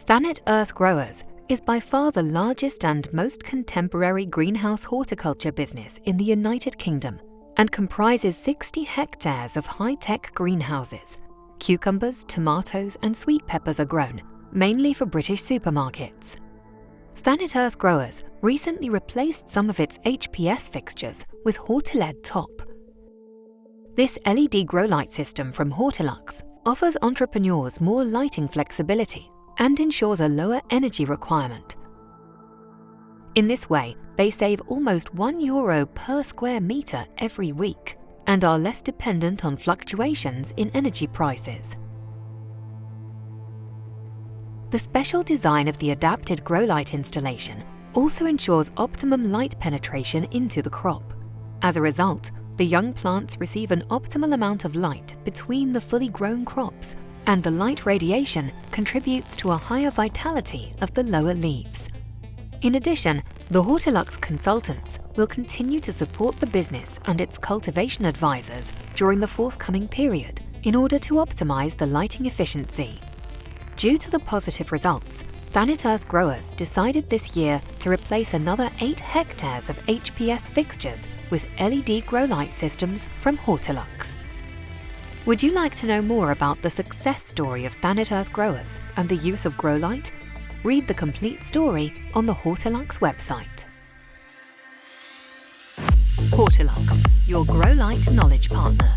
Thanet Earth Growers is by far the largest and most contemporary greenhouse horticulture business in the United Kingdom and comprises 60 hectares of high-tech greenhouses. Cucumbers, tomatoes and sweet peppers are grown, mainly for British supermarkets. Thanet Earth Growers recently replaced some of its HPS fixtures with HORTILED top. This LED grow light system from Hortilux offers entrepreneurs more lighting flexibility and ensures a lower energy requirement. In this way, they save almost €1 per square metre every week and are less dependent on fluctuations in energy prices. The special design of the adapted grow light installation also ensures optimum light penetration into the crop. As a result, the young plants receive an optimal amount of light between the fully grown crops, and the light radiation contributes to a higher vitality of the lower leaves. In addition, the Hortilux consultants will continue to support the business and its cultivation advisors during the forthcoming period in order to optimize the lighting efficiency. Due to the positive results, Thanet Earth Growers decided this year to replace another 8 hectares of HPS fixtures with LED grow light systems from Hortilux. Would you like to know more about the success story of Thanet Earth Growers and the use of grow light? Read the complete story on the Hortilux website. Hortilux, your grow light knowledge partner.